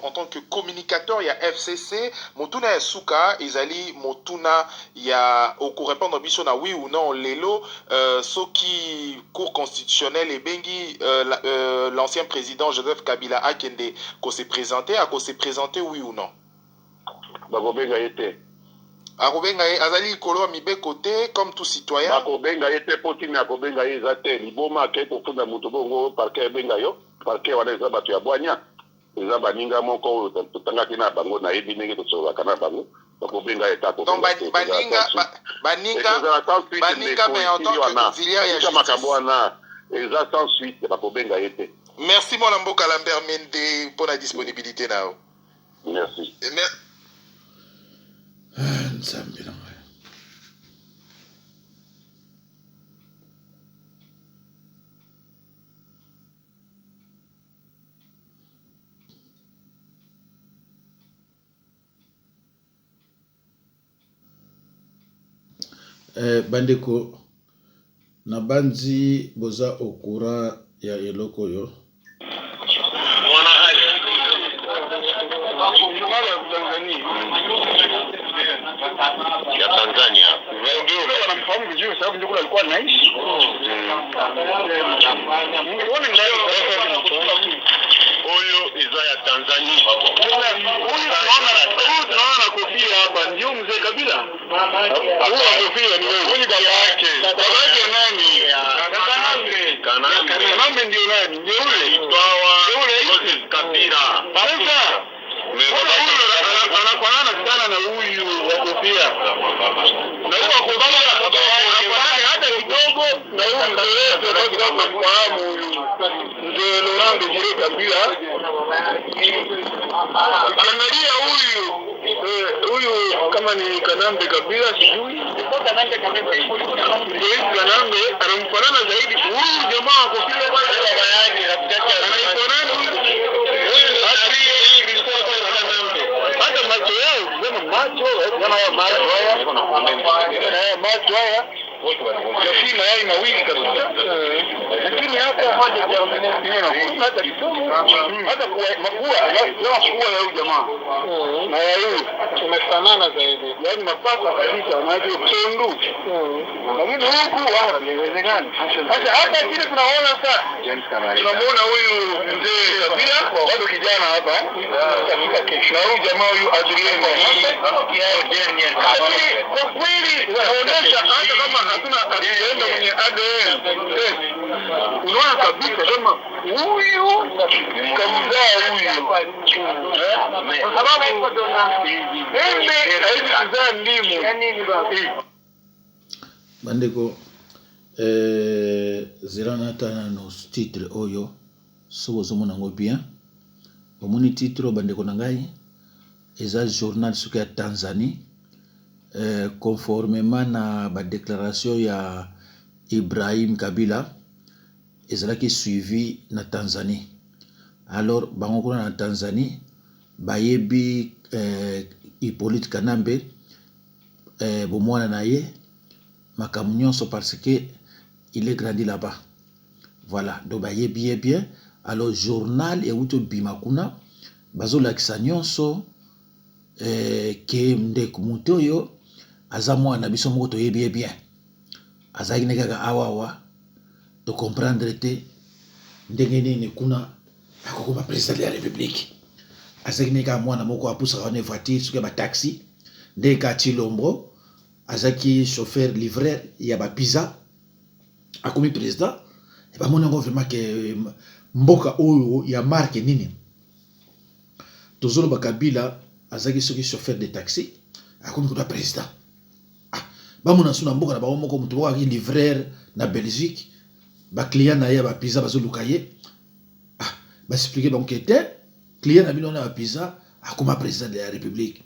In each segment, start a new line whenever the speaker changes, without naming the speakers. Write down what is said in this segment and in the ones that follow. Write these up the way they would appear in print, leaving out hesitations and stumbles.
en tant que communicateur, il y a FCC, Motuna Suka, Izali, Motuna, il y a au répondre à oui ou non, Lelo, ce qui cour constitutionnel et Bengi, l'ancien président Joseph Kabila Akende, qu'on s'est présenté, oui ou non?
Bakobenga été.
Akobenga azali kolo mibe côté comme tout citoyen.
Bakobenga été potine akobenga ezate liboma ke kofunda mutu bongo parquet benga yo, parquet wana eza batu ya bwanya. Eza baninga moko totangaki na bango na yebi ndenge tosolaka na bango. Bakobenga eta ko.
Donc baninga mais en tant que auxiliaire ya justice.
Makambo wana eza sans suite bakobenga été.
Merci mon Mboka Lambert Mende pour la disponibilité nao.
Merci.
Bandeko na banzi boza okura ya eloko yo
ya Tanzania.
Wanamfahamu vizuri sababu ndio kule alikuwa anaishi.
Oyo eza ya Tanzania.
Tunaona kofia hapa ndio mzee Kabila. Kofia ni wewe. Huyu baba yake. Baba yake nani? Kanambe ndio nani? Ndio yule.
Moses Kabila.
Sasa anafanana sana na huyu wa kofia. Na huyu wa kofia anafanana hata kidogo na huyu mzee wetu kama mfahamu huyu. Mzee Laurent Desire Kabila. Angalia huyu kama ni Kanambe Kabila sijui. Kanambe anamfanana zaidi huyu jamaa wa kofia baba yake anafanana huyu. Hata macho yao kama macho haya Yasima yai mawili kabisa. Lakini hata hata kidogo hata mapua ya huyu jamaa na ya huyu tumefanana zaidi. Yaani mapaka kabisa na hiyo tundu. Lakini huku haiwezekani. Sasa hapa kile tunaona sasa. Tunamuona huyu mzee Kabila bado kijana hapa. Na huyu jamaa huyu Adrien kwa kweli inaonyesha hata kama hatuna alienda kwenye ADN. Unaona kabisa kama huyu kamzaa huyu. Sababu haizaa ndimu.
Bandeko zirana tana no titre oyo sobo zomo nango bien. Omoni titre bandeko nangai eza journal suka ya Tanzanie. Conformément na ba déclaration ya Ibrahim Kabila ezalaki suivi na Tanzanie. Alors bango kuna na Tanzanie bayebi Hippolyte Kanambe bomwana na ye makambo nyonso parce que il est grandi là-bas. Voilà, donc bayebi bien. Alors journal euto bima kuna bazolakisa nyonso ke ndeko muto yo aza mwana biso moko toyebi bien azaki ne kaka awawa to comprendre te ndenge nini kuna akokoma président de la république azaki ne kaka mwana moko apusaka wana voiture soki ya bataxi ndenge ka Chilombo azaki chauffeur livreur ya bapizza akomi président bamoni yango vraiment ke mboka oyo ya marque nini tozoloba Kabila azaki soki chauffeur de taxi akomi kuta président bamona suna mboka na bango moko mutu moko aki livreur na Belgique ba client na ye ba pizza bazoluka ye ba expliquer bango ke te client na bino na ba pizza akoma président de la république.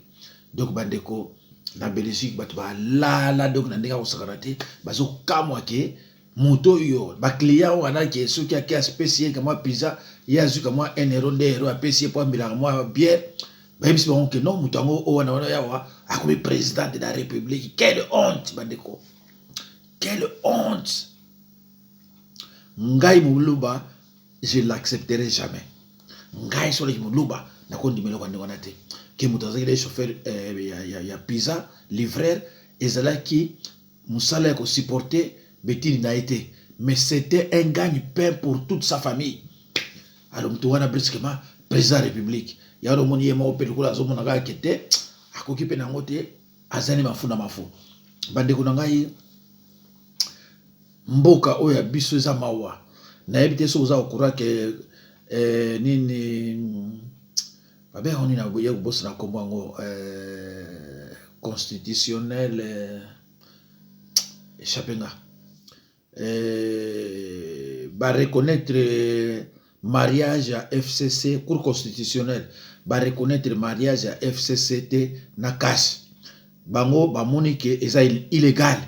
Donc bandeko na Belgique bato ba la donc na ndeka kosakana te bazokamwa ke moto yo ba client wana ke soki aki spécial kama pizza ya zuka moi 1 euro 2 euro apesi po mbila moi bien. Même si on que non, moutango wana yawa akomi président de la République. Quelle honte, bandeko. Quelle honte. Ngai Mouluba, je l'accepterai jamais. ngai so le muluba na kondi melo kwa ndona te ke mutaza ile chauffeur ya pizza livreur ezalaki musala ko supporter betini na été mais c'était un gagne-pain pour toute sa famille. Alors mtuwana briskement président de la République ya ro moni yema opeli kula zo mona ga kete akokipe na ngote azani mafuna mafu bande kuna ngai mboka oya biso za mawa na ebite so za okura ke nini babe honi na boye boss na komwango constitutionnel échappenga ba reconnaître mariage à FCC cour constitutionnelle ba reconnaître mariage à FCCT na cash bango ba monike eza illégal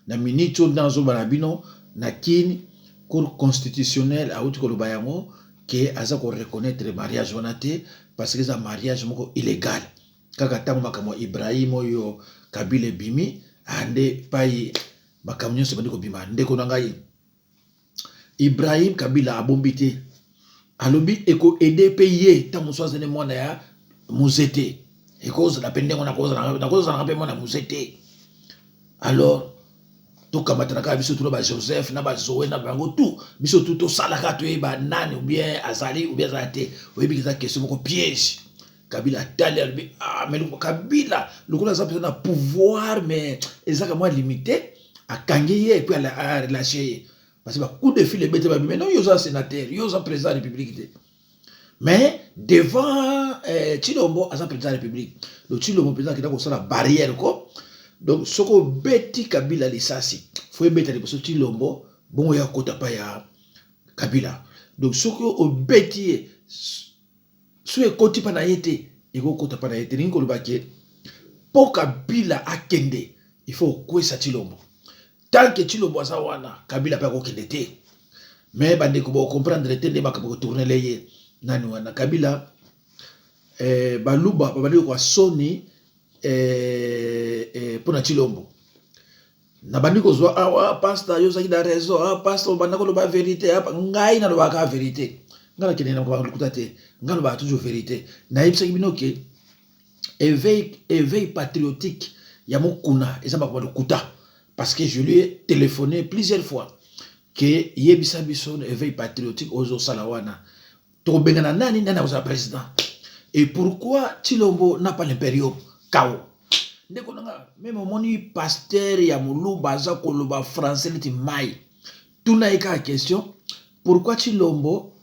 na minito dans barabino na kini cour constitutionnelle a outi ko lobayango que aza ko reconnaître mariage onate parce que ça mariage moko illégal kaka tango makamo Ibrahim oyo Kabila bimi ande pai makamnyo se bandiko bima ndeko na ngai Ibrahim Kabila abombité alobi eko aider payer ta muswaze ne mwana ya muzete cause la pendengo na cause na pe mwana muzete alors to kamatana ka biso to ba Joseph na ba Zoé na bango tout biso tout to salaka to e ba nani ou bien azali ou bien zate oyebi kiza question moko piège Kabila tali alobi mais Kabila lokola za na pouvoir mais ezaka moi limité a kangeye et puis à relâcher parce que coup de fil bête ba mais non yoza sénateur yoza président de la République mais devant Chilombo as président de la République le Chilombo président qui a comme ça la barrière quoi donc soko beti Kabila lisasi faut beta de so Chilombo bon ya kota pa ya Kabila donc soko o beti so e koti pa na yete e ko kota pa na yete ninko le baké pour Kabila akende il faut kwesa Chilombo tant que Chilombo aza wana Kabila pa ko kende te mais bande ko comprendre te ne ba ko tourner leye nani wana Kabila baluba babandi ko soni pona Chilombo na bandi ko zo pastor yo saki da raison pastor banda ko lo ba vérité ngai na lo ba ka vérité ngala kene na ko ba lukuta te ngala ba toujours vérité na yebisa bino ke éveil patriotique ya mokuna eza ba ko lukuta parce que je lui ai téléphoné plusieurs fois que yebisa biso éveil patriotique ozo salawana to bengana nani nana oza président et pourquoi Chilombo n'a pas l'impérium Kao ndeko nanga même moni pasteur ya muluba za koloba français neti mai tuna eka question pourquoi Chilombo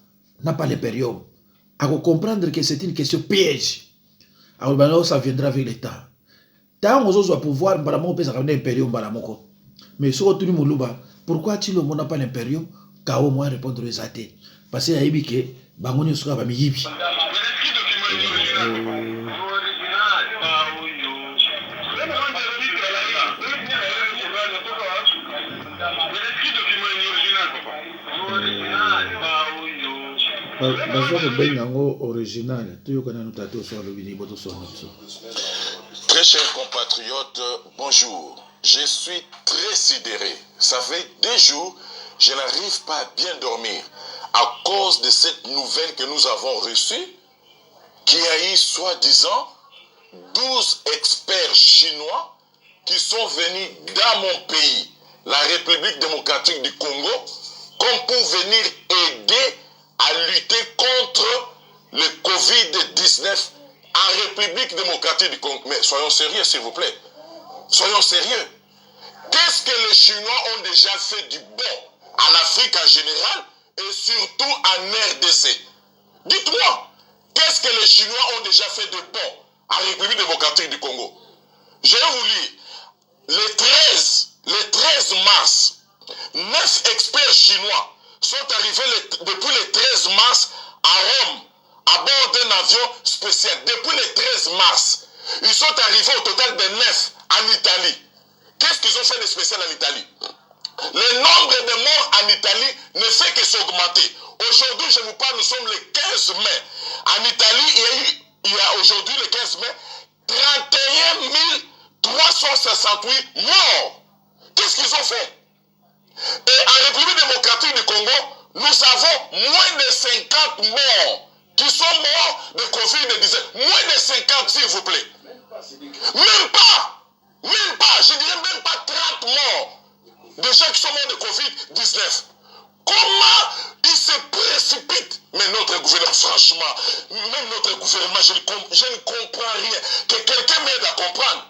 n'a pas l'impérium à comprendre que c'est une question piège alors ben ça viendra avec le temps tant on doit pouvoir baramo pesa ka impérium baramoko mais sur tout muluba pourquoi Chilombo n'a pas l'impérium Kao moi répondre aux athées parce que yabi ke bangoni suka ba miyibi
Très chers compatriotes, bonjour. Je suis très sidéré. Ça fait des jours, je n'arrive pas à bien dormir à cause de cette nouvelle que nous avons reçue, qu'il y a eu soi-disant 12 experts chinois qui sont venus dans mon pays, la République démocratique du Congo, comme pour venir aider à lutter contre le Covid-19 en République démocratique du Congo. Mais soyons sérieux, s'il vous plaît. Soyons sérieux. Qu'est-ce que les Chinois ont déjà fait du bon en Afrique en général et surtout en RDC? Dites-moi, qu'est-ce que les Chinois ont déjà fait de bon en République démocratique du Congo? Je vais vous lire. Le 13 mars, 9 experts chinois sont arrivés depuis le 13 mars à Rome, à bord d'un avion spécial. Depuis le 13 mars, ils sont arrivés au total de 9 en Italie. Qu'est-ce qu'ils ont fait de spécial en Italie? Le nombre de morts en Italie ne fait que s'augmenter. Aujourd'hui, je vous parle, nous sommes le 15 mai. En Italie, il y a aujourd'hui le 15 mai, 31 368 morts. Qu'est-ce qu'ils ont fait? Et en République démocratique du Congo, nous avons moins de 50 morts qui Covid-19, moins de 50 s'il vous plaît. Même pas, je dirais même pas 30 morts de gens qui sont morts de Covid-19. Comment ils se précipitent? Mais notre gouvernement, franchement, même notre gouvernement, je ne comprends rien. Que quelqu'un m'aide à comprendre.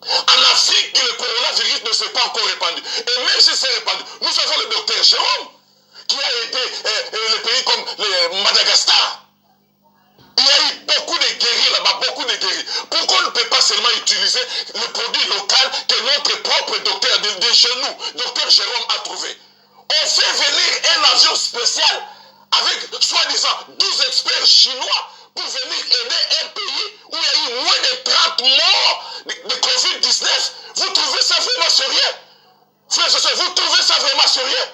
En Afrique, le coronavirus ne s'est pas encore répandu. Et même si c'est répandu, nous avons le docteur Jérôme, qui a aidé les pays comme Madagascar. Il y a eu beaucoup de guéris là-bas, beaucoup de guéris. Pourquoi on ne peut pas seulement utiliser le produit local que notre propre docteur de chez nous, docteur Jérôme, a trouvé? On fait venir un avion spécial avec soi-disant 12 experts chinois pour venir aider un pays où il y a eu moins de 30 morts de Covid-19. Vous trouvez ça vraiment sérieux? Frères et sœurs, vous trouvez ça vraiment sérieux?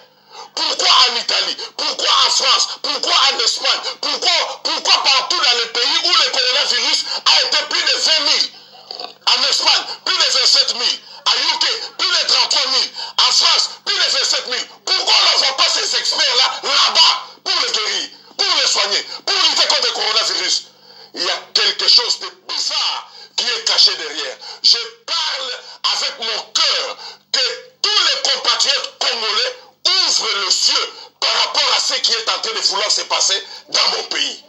Pourquoi en Italie? Pourquoi en France? Pourquoi en Espagne? Pourquoi partout dans les pays où le coronavirus a été plus de 20 000? En Espagne, plus de 27 000. En UK, plus de 33 000. En France, plus de 27 000. Pourquoi on n'envoie pas ces experts-là là-bas pour les guérir, pour les soigner, pour lutter contre le coronavirus? Il y a quelque chose de bizarre qui est caché derrière. Je parle avec mon cœur que tous les compatriotes congolais ouvrent les yeux par rapport à ce qui est en train de vouloir se passer dans mon pays.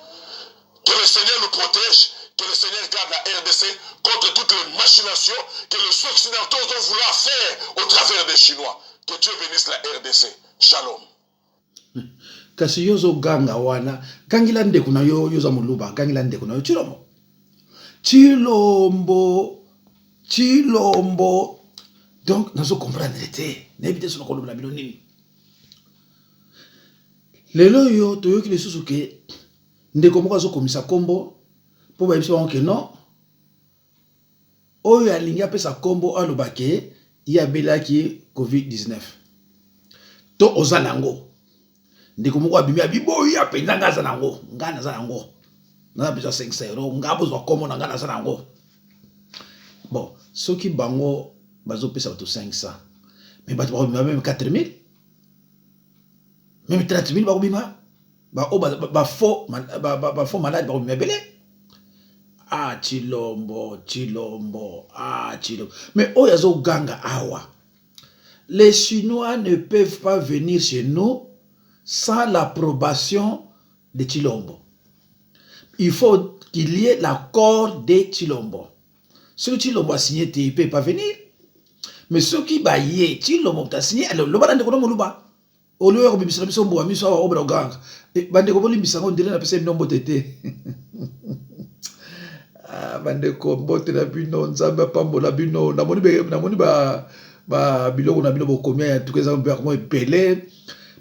Que le Seigneur nous protège, que le Seigneur garde la RDC contre toutes les machinations que les Occidentaux vont vouloir faire au travers des Chinois. Que Dieu bénisse la RDC. Shalom.
Kasi yozo ganga wana gangila ndeko na yo yoza muluba gangila ndeko na yo Chilombo donc nazo comprendre te nebite so ko lobla bilonini lelo yo toyoki lisusu ke ndeko moko azo komisa kombo po ba biso ke non oyo alingi apesa kombo alobake ya belaki Covid-19 to ozanango ndeko moko abimi abiboyi apenza ngaza nango ngana za nango na besoin 500 euros ngabo zo kombo na ngana za nango. Bon soki bango bazo pesa bato 500 mais bato ba même 4 000 même 30 000 ba bima ba faux malade ba bima belé. Ah Chilombo mais oyazo ganga awa. Les Chinois ne peuvent pas venir chez nous sans l'approbation de Chilombo. Il faut qu'il y ait l'accord de Chilombo. Ceux qui Chilombo a signé, il ne peut pas venir. Mais ceux qui baillent, Chilombo a signé, alors le bande de Konomoluba. Au lieu de se faire un peu de gang. Bande de Konomoluba, on dirait que c'est un nombre de thé. Bande de Kombote na bino, Nzamba Pambola bino, namoni ba biloko na bino bokomia tout ça on comment pelé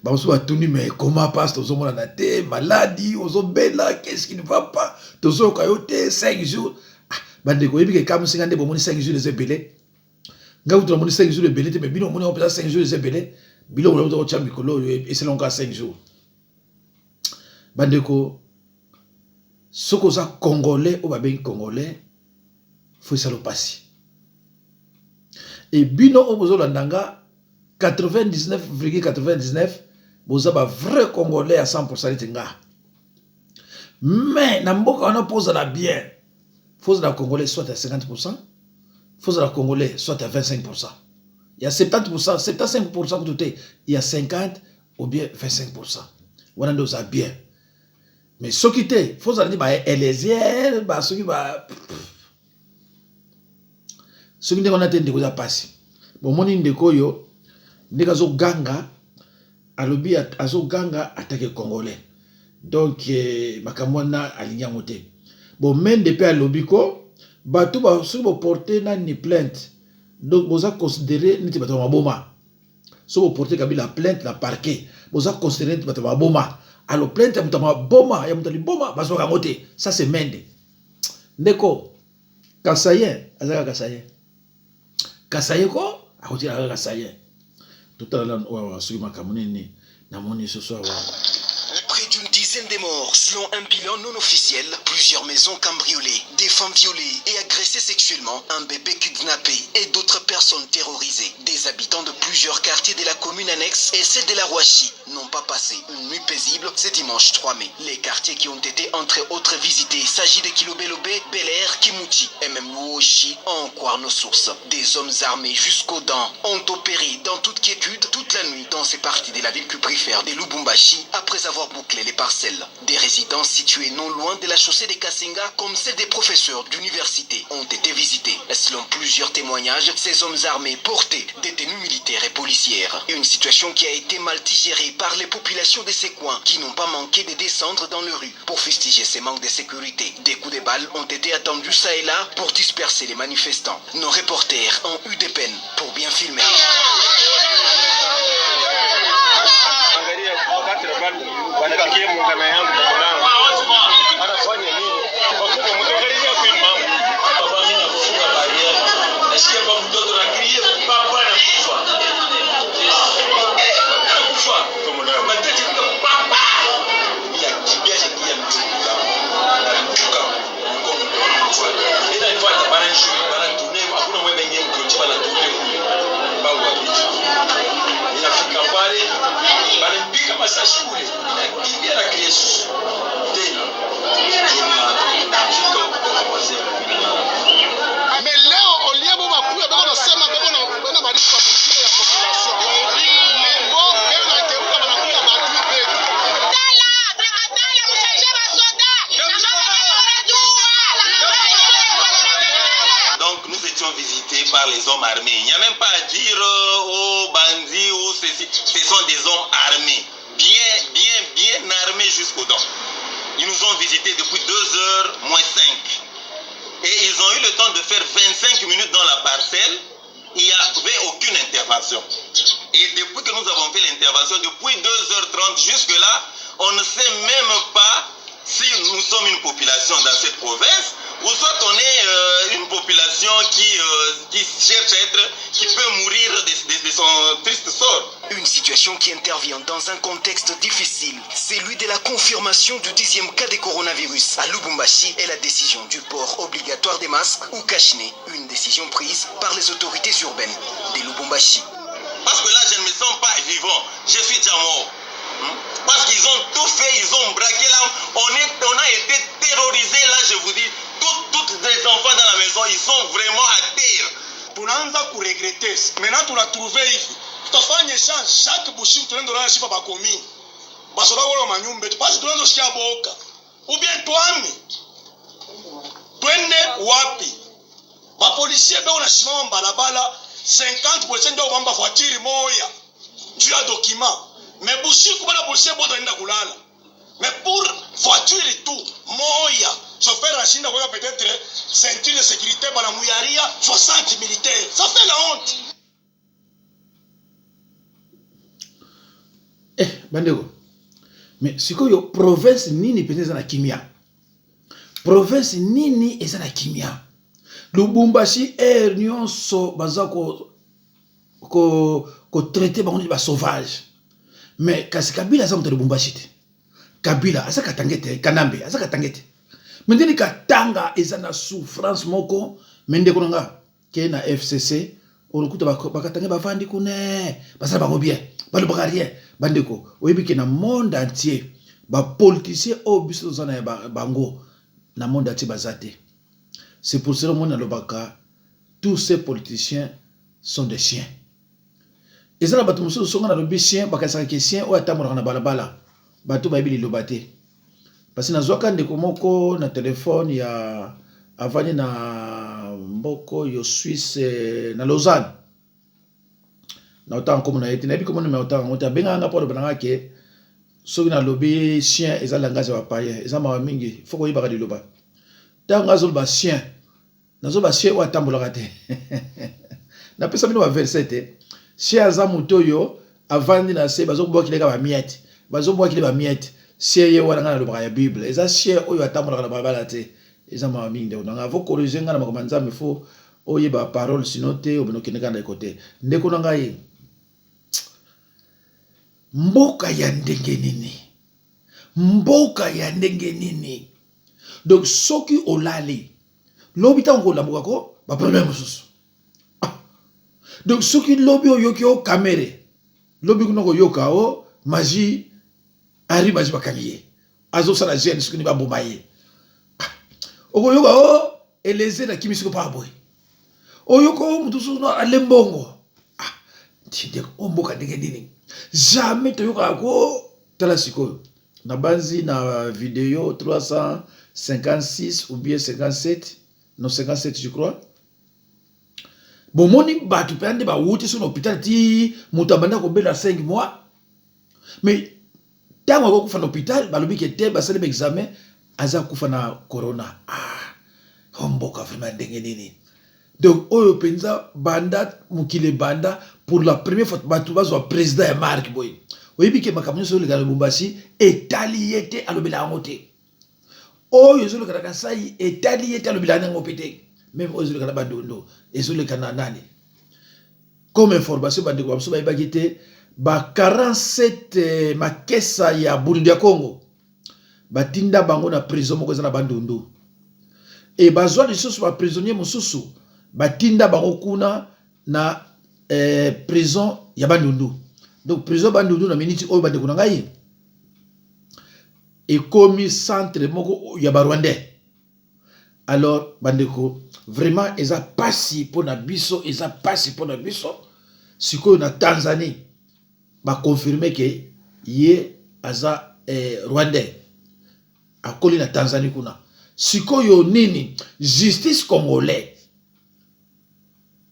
ba on soit tuni mais comment passe aux hommes na té maladie aux bella qu'est-ce qui ne va pas tozo kayote 5 jours bande ko yebi ke kam singande bo moni 5 jours les belé ngabu to moni 5 jours les belé mais bino moni on peut 5 jours les belé biloko na to chambi kolo et selon ka 5 jours bande ko soko za congolais ou ba ben congolais faut ça le passer. Et bino obozo landanga 99,99 boza ba vrai congolais à 100% tinga. Mais na mboka on pose la bien. Faut la congolais soit à 50%, faut la congolais soit à 25%. Il y a 70%, 75% tout est, il y a 50 ou bien 25%. On a dos à bien. Mais ce qui était, faut la dire ba elesier, ba ce qui ba ce qui n'est qu'on a tenté de passer. Bon, mon indéco yo, ndekazo ganga, alobi azo ganga attaque congolais. Donc, makamwana aligna moté. Bon, même depuis alobi ko, batou ba sur porter na ni plainte. Donc, boza considérer ni batou maboma. So porter kabila plainte la parquet. Boza considérer ni batou maboma. Alors plainte ya mutama boma, ya mutali boma, bazo ka moté. Ça c'est mende. Ndeko, kasayen, azaka kasayen. Kasayeko akoti la kasaye tout à l'heure wa sui makamuni ni na moni ce soir
près d'une dizaine dizaine de morts selon un bilan non officiel, plusieurs maisons cambriolées, des femmes violées et agressées sexuellement, un bébé kidnappé et d'autres personnes terrorisées. Des habitants de plusieurs quartiers de la commune annexe et celle de la Rouachi n'ont pas passé une nuit paisible ce dimanche 3 mai. Les quartiers qui ont été entre autres visités s'agit de Kilobelobé, Bel Air, Kimouti et même Luoshi, en croire nos sources. Des hommes armés jusqu'aux dents ont opéré dans toute quiétude toute la nuit dans ces parties de la ville cuprifère de Lubumbashi après avoir bouclé les parcelles. Des résidences situées non loin de la chaussée des Kasenga comme celle des professeurs d'université ont été visitées. Selon plusieurs témoignages, ces hommes armés portaient des tenues militaires et policières. Une situation qui a été mal digérée par les populations de ces coins qui n'ont pas manqué de descendre dans les rues pour fustiger ces manques de sécurité. Des coups de balles ont été attendus ça et là pour disperser les manifestants. Nos reporters ont eu des peines pour bien filmer.
Visités par les hommes armés. Il n'y a même pas à dire aux bandits ou ceci. Ce sont des hommes armés, bien armés jusqu'aux dents. Ils nous ont visités depuis 2h moins 5. Et ils ont eu le temps de faire 25 minutes dans la parcelle. Il n'y avait aucune intervention. Et depuis que nous avons fait l'intervention, depuis 2h30 jusque-là, on ne sait même pas si nous sommes une population dans cette province ou soit on est une population qui cherche à être, qui peut mourir de son triste sort.
Une situation qui intervient dans un contexte difficile, celui de la confirmation du 10e cas de coronavirus à Lubumbashi et la décision du port obligatoire des masques ou cache-nez, une décision prise par les autorités urbaines de Lubumbashi.
Parce que là, je ne me sens pas vivant, je suis déjà mort. Parce qu'ils ont tout fait, ils ont braqué là, on a été terrorisés là, je vous dis. Toutes les enfants dans la maison, ils sont vraiment à terre.
Tunaanza kuregrete. Maintenant tu l'as trouvé hivi. Tutafanya chaque bushi tunaenda na shipa bakomi. Basoda wala manyumba tu basi tunaanza sikia boka. Ou bien twami. Twende wapi? Ba policier ba unasimama balabala 50% ndio kwamba voiture moya. Tu as document. Mais bushi kubana policier bodo enda kulala. Mais pour voiture et tout, moya. Chauffeur Rachinda voit peut-être ceinture de sécurité par la mouyaria, 60 militaires. Ça fait la honte.
Eh, bandeko. Mais si quoi yo province nini peut-être na kimia. Province nini eza na kimia. Lubumbashi est nyonso bazako ko traiter bango ba sauvage. Mais kasi Kabila za mto Lubumbashi te. Kabila asa katangete, Kanambe asa katangete. Mendeni katanga eza na souffrance moko mende konanga ke na FCC olukuta bakatange bavandi kune basala bango bien balo rien bandeko oyebi ke na monde entier ba politiciens obiso zana bango na monde entier bazate. C'est pour cela mon alobaka tous ces politiciens sont des chiens. Ezana batu muso songa na lobi chien bakasaka ke chien o atamura na balabala batu bayibili lobate. Parce que nazwaka ndeko moko na téléphone ya avani na mboko yo Suisse na Lausanne. Na autant comme na été na bi comme na autant on ta benga nga pour benga ke soki na lobby chien eza langage wa paye eza ma mingi faut ko yibaka di loba. Tanga zol ba chien. Nazo ba chien wa tambola te. Na pesa bino ba verset chien za moto yo avandi na se bazo boki leka ba miette. Bazo boki ba miette. Chien wana ngana lobaka ya Bible eza chien oyo atambola na balabala te eza ma mingi on nga vo corriger ngana makomanza me faut oyeba parole sinote obino kineka na côté ndeko na ngai mboka ya ndenge nini mboka ya ndenge nini. Donc soki olali lobi ta ngo lamuka ko ba problème mosusu. Donc soki lobi oyoki o kamere lobi kuno ko yoka o magie ari magie bakangiye azo sala gene soki ni ba bomaye. Oko yoka o eleze na kimisiko pa boy. Oyoko mutusu no alembongo. Tinde omboka ndenge nini. Jamais to yoka ko tala sikoyo. Na banzi na vidéo 356 ou bien 57, non 57 je crois. Bon moni batu pende ba wuti sur l'hôpital ti mutabanda ko bela 5 mois. Mais tango ko kufa na hôpital balobi ke te basale examen aza kufa na corona. Omboka vraiment ndenge nini. Donc oyo penza banda mukile banda pour la première fois batu bazwa président ya Mark Boy. Oyebi ke makambo so le galo Lubumbashi etaliete alobela ngote. Oyo zo le kana sai etaliete alobela nango pete. Même oyo zo le kana bandondo ezo le kana nani. Comme information bande ko so ba ibagite ba 47 makesa ya Burundi ya Congo. Batinda bango na prison moko za na bandondo. Et bazwa lisusu ba prisonnier mususu batinda bango kuna na prison ya bandundu. Donc prison bandundu na miniti oyo bande kuna ngai et komi centre moko ya Rwandais. Alors bandeko vraiment eza pasi pona biso eza pasi pona biso sikoyo na Tanzanie ba confirmer que ye aza Rwandais akoli na Tanzanie kuna. Sikoyo nini justice congolais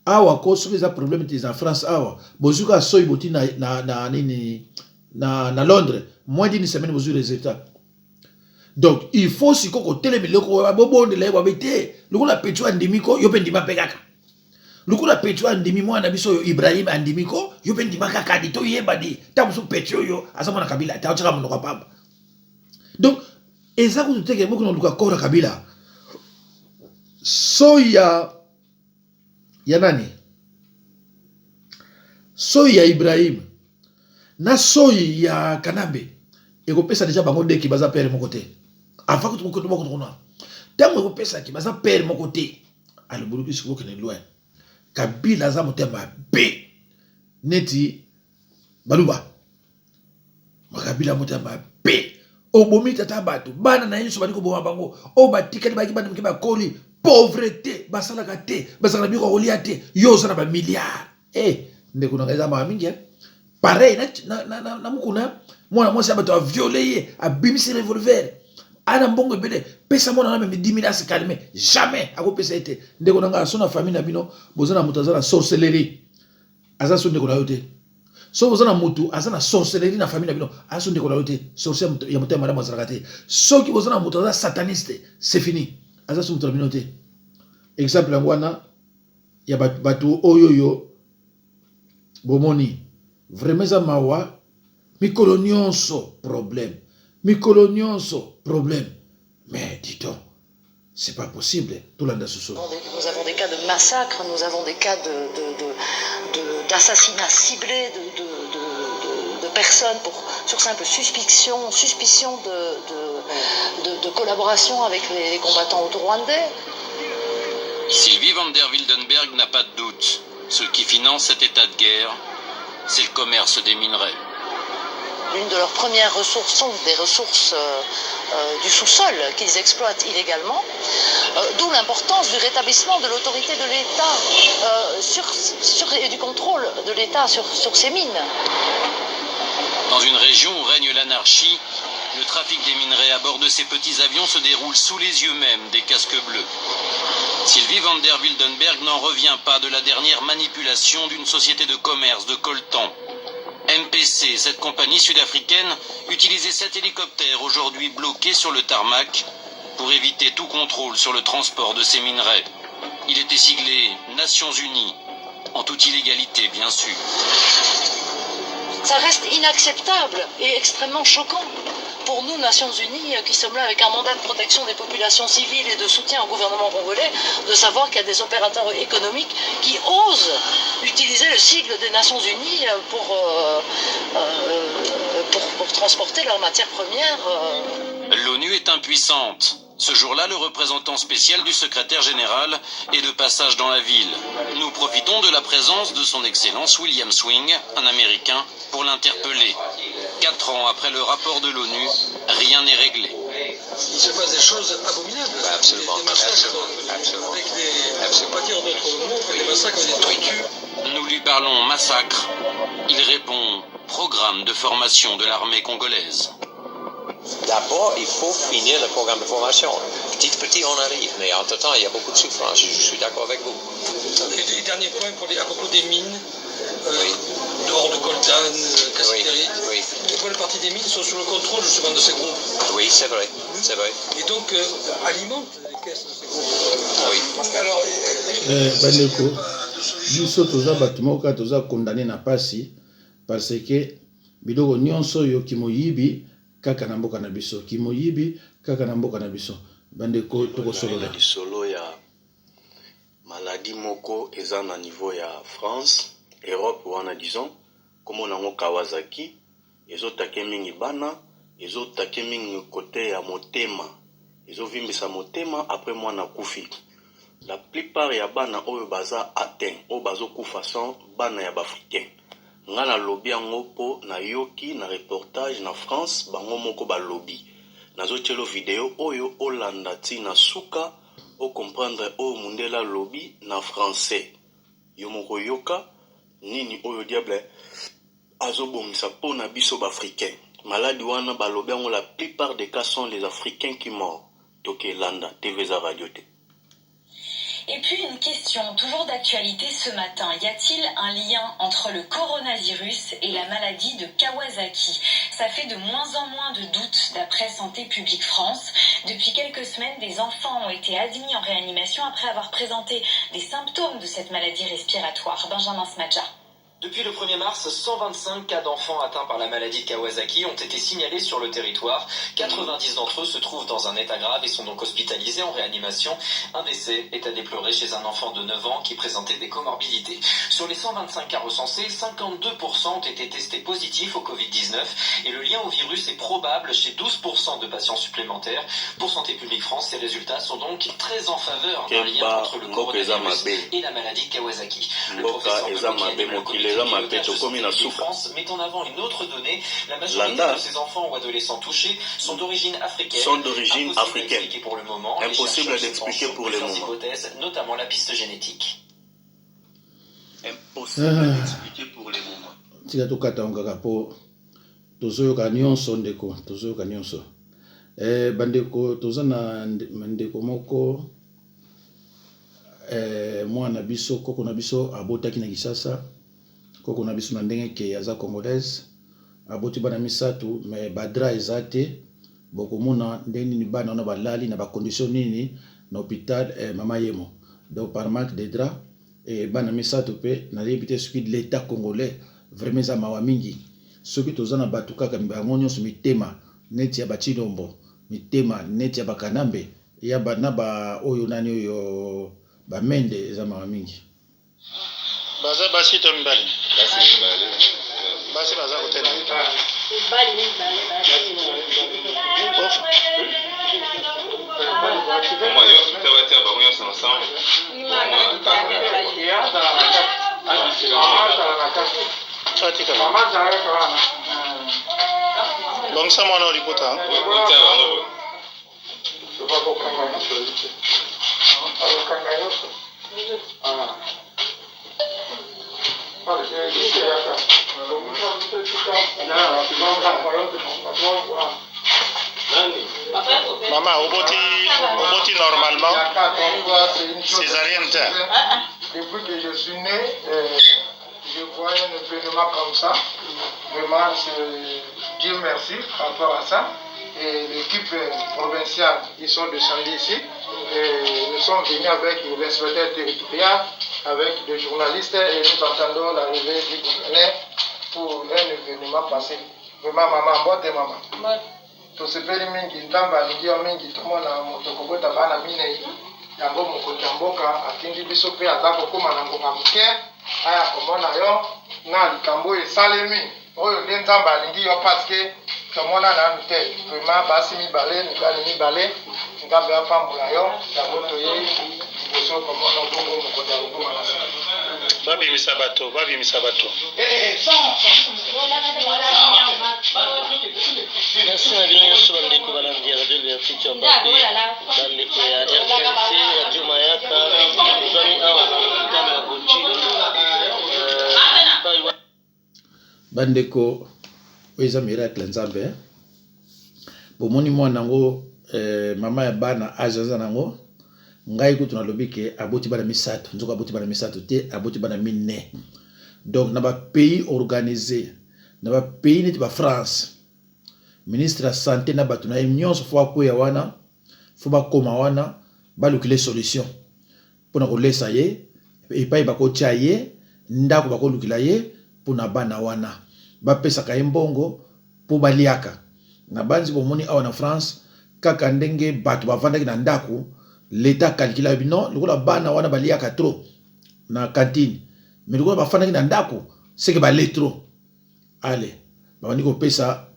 awa ko soki eza problème te en France awa bozuka soy boti na nini na Londres moins d'une semaine bozu résultat. Donc il faut sikoko telemile ko babonde la ba bete lukula petu andimiko yo pendima pekaka lukula petu andimi mwana biso yo Ibrahim andimiko yo pendima kaka di to yeba di tabusu petu yo asama na Kabila ta chaka munoko pamba. Donc eza ko tuteke moko no luka kora Kabila soya ya nani soya Ibrahim na soyi ya Kanambe eko pesa deja bango deki baza père moko te avant que tu moko tona tango eko pesa ki baza père moko te ale buluki siko kene loin Kabila za motema be neti baluba makabila motema be obomi tata batu bana na yesu bali ko boma bango o batikali baki bana mkiba koli pauvreté basala kate basala biko kolia te yo sana ba milliard ndeko na ngeza ma mingi pareil na mukuna mwana mwasi abato a violé a bimisi revolver ana mbongo bele pesa mwana na 10 000 asi calmer jamais ako pesa ete ndeko na nga sona famille na bino bozana mutazana sorcellerie aza so ndeko na yote so bozana mutu azana sorcellerie na famille na bino aso ndeko na yote sorcier ya mutema madame azalakate so ki bozana mutu aza sataniste c'est fini aza so mutu na bino te exemple ngwana ya batu oyoyo bomoni vraiment za mawa mikolo nyonso problème mais dis-donc c'est pas possible tout l'anda soso.
Nous avons des cas de massacre, nous avons des cas d'assassinats ciblés de personnes sur simple suspicion de collaboration avec les combattants auto-rwandais.
Sylvie van der Wildenberg n'a pas de doute. Ce qui finance cet état de guerre, c'est le commerce des minerais.
L'une de leurs premières ressources sont des ressources du sous-sol qu'ils exploitent illégalement, d'où l'importance du rétablissement de l'autorité de l'État et du contrôle de l'État sur ces mines.
Dans une région où règne l'anarchie, le trafic des minerais à bord de ces petits avions se déroule sous les yeux même des casques bleus. Sylvie van der Wildenberg n'en revient pas de la dernière manipulation d'une société de commerce de coltan. MPC, cette compagnie sud-africaine, utilisait 7 hélicoptères aujourd'hui bloqués sur le tarmac pour éviter tout contrôle sur le transport de ces minerais. Il était siglé Nations Unies, en toute illégalité bien sûr.
Ça reste inacceptable et extrêmement choquant. pour nous, Nations Unies, qui sommes là avec un mandat de protection des populations civiles et de soutien au gouvernement congolais, de savoir qu'il y a des opérateurs économiques qui osent utiliser le sigle des Nations Unies pour transporter leurs matières premières.
L'ONU est impuissante. Ce jour-là, le représentant spécial du secrétaire général est de passage dans la ville. Nous profitons de la présence de son Excellence William Swing, un Américain, pour l'interpeller. 4 ans après le rapport de l'ONU, rien n'est réglé.
Il se passe des choses abominables.
Absolument.
Des massacres
Absolument.
avec des... pas dire d'autres mots, des massacres avec des tortures.
Nous lui parlons massacre. Il répond programme de formation de l'armée congolaise.
D'abord, il faut finir le programme de formation. Petit à petit, on arrive. Mais entre-temps, il y a beaucoup de souffrance. Je suis d'accord avec vous.
Et dernier point à propos des mines,
Oui.
dehors de Coltan, Cassitéry.
Oui.
Les bonnes parties des mines sont sous le contrôle justement de ces groupes.
Oui, c'est vrai. C'est vrai.
Et donc alimentent les caisses de ces groupes.
Oui.
Alors,
bandeko biso toza bato moko kaka toza condamné na pasi parce que biloko nyonso oyo kimoyibi kaka na mboka na biso kimoyibi kaka na mboka na biso bandeko tokosolola
lisolo ya maladi moko eza na niveau ya France Europe wana disons komo nango Kawasaki ezotake mingi bana ezotake mingi kote ya motema ezovimbisa motema après mwana kufi. La plupart ya bana oyo baza atteint oyo bazokufa sans bana ya bafricain nga na lobi yango po na yoki na reportage na France bango moko balobi nazotielo video oyo olanda ti na suka o comprendre oyo mundela lobi na français yo moko yoka nini oyo diable azobomisa po na biso bafricain maladi wana balobi yango la plupart des cas sont les africains qui meurent toke landa TVza radio te.
Et puis une question, toujours d'actualité ce matin. Y a-t-il un lien entre le coronavirus et la maladie de Kawasaki? Ça fait de moins en moins de doutes d'après Santé publique France. Depuis quelques semaines, des enfants ont été admis en réanimation après avoir présenté des symptômes de cette maladie respiratoire. Benjamin Smadja.
Depuis le 1er mars, 125 cas d'enfants atteints par la maladie de Kawasaki ont été signalés sur le territoire. 90 d'entre eux se trouvent dans un état grave et sont donc hospitalisés en réanimation. Un décès est à déplorer chez un enfant de 9 ans qui présentait des comorbidités. Sur les 125 cas recensés, 52% ont été testés positifs au Covid-19 et le lien au virus est probable chez 12% de patients supplémentaires. Pour Santé publique France, ces résultats sont donc très en faveur d'un lien entre le coronavirus et la maladie de Kawasaki. Le professeur France met en avant une autre donnée. La majorité de ces enfants ou adolescents touchés sont d'origine africaine. Impossible pour le moment.
Impossible d'expliquer pour le moment.
Hypothèses, notamment la piste génétique.
Impossible d'expliquer pour le moment.
tika tokata ngaka po tozoyoka nyonso ndeko tozoyoka nyonso bandeko toza na ndeko moko mwana biso koko na biso abotaki na Kisasa koko na biso na ndenge ke aza congolaise aboti bana misatu me badra eza te bokomona ndenge nini bana wana balali na bacondition nini na hôpital mama yemo donc par manque de draps bana misatu pe nayebi te soki l'état congolais vraiment eza mawa mingi soki toza na bato kaka bango nyonso mitema neti ya bachilombo mitema neti ya bakanambe ya bana ba oyo nani oyo bamende eza mawa mingi
baza basi to mibali basi baza kotena bongisa mwana olipota Maman, oboti normalement, césarienne.
Depuis que je suis né, je voyais un événement comme ça. Vraiment, Dieu merci par rapport à ça. Et l'équipe provinciale, ils sont descendus ici. Et nous sommes venus avec l'inspecteur territorial, avec des journalistes, et nous attendons l'arrivée du gouverneur pour un événement passé. Vraiment, maman, boîte de maman. tosepeli mingi nzambe alingi yo mingi tomona moto kobota bana minei yango mokonzi ya mboka atindi biso mpe aza kokóma na ngonga moke aya komona yo na likambo esalemi oyo nde nzambe alingi yo parceke tomona nanu te vraimen basi mibale mibali mibale nzambe apambola yo yango toye liboso komona bongo mokonzi ya kokóma na sala
babimisa bato
merci na bino nyonso bandeko balandi ya radio université ya bapi bandeko ya rtnc radio mayaka tozali awa na lopitalo ya bochili
bandeko oyo eza miracle nzambe bomoni mwana yango mama ya bana age aza nango ngai kutu nalobi ke aboti bana misato nzoko aboti bana misato te aboti bana mine donc na bapays organisé na bapays neti bafrance ministre ya santé na bato na ye nyonso fo bakwea wana fo bakóma wana balukile solution mpona kolesa ye epai bakotia ye ndako bakolukila ye mpona bana wana bapesaka ye mbongo mpo baliaka na banzi bomoni awa na France kaka ndenge bato bavandaki na ndako l'État calcula non lokola bana wana baliaka trop na cantine mais lokola bafandaki na ndako c'est que balie trop allez babandi kopesa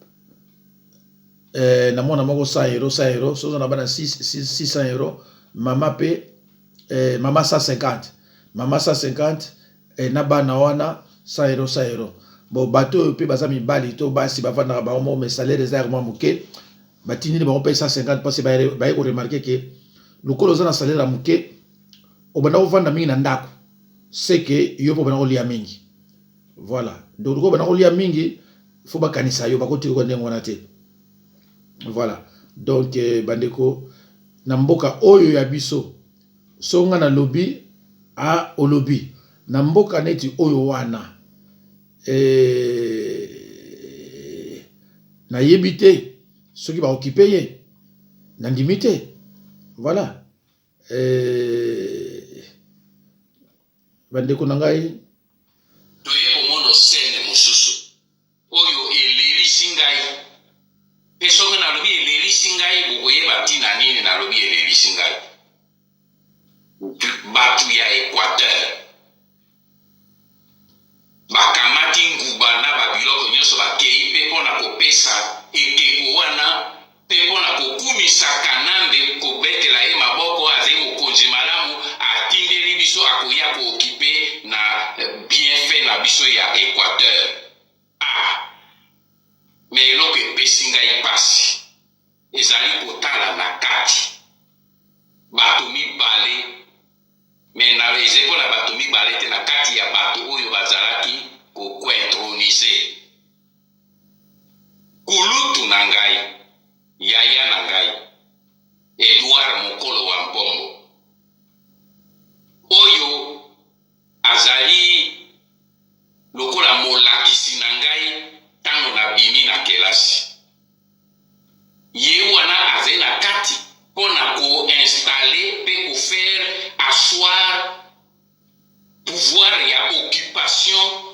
na mwana moko 100 euros sozo na bana 600 euros mama pe mama 150 na bana wana 100 euros bon bato pe baza mibali to basi bavandaka bango mais salaire eza vraiment moke batindini bango pe 150 parce que baye ko remarquer que lokolo oza na salaire ya moke obanda kovanda mingi na ndako c'est que yo mpo obanda kolia mingi voilà donc loko obanda kolia mingi fo bakanisa yo bakotika ndenge wana te voilà donc bandeko na mboka oyo ya biso songa na lobi a olobi na mboka neti oyo wana na yebi te soki baokipe ye na ndimi te voilà bandeko na ngai
toye komono sene mosusu oyo elelisi ngai mpe soki nalobi elelisi ngai bokoyeba ntina nini nalobi elelisi ngai bato ya Équateur bakamati nguba na babiloko nyonso bakei mpe mpona kopesa ekeko wana mpe mpona kokumisa kanambe kobetela ye maboko azali mokonzi malamu atindeli biso akoya kookipe na bienfait na biso ya Équateur. Me eloko epesi ngai pasi ezali kotala na kati bato mibale me na eze mpona bato mibale te na kati ya bato oyo bazalaki kokointronize kulutu na ngai yaya na ngai Edouard Mokolo wa Mpombo oyo azali lokola molakisi na ngai tango na bimi na kelasi ye wana azali na kati mpona koinstale mpe kofaire asseoir pouvoir ya occupation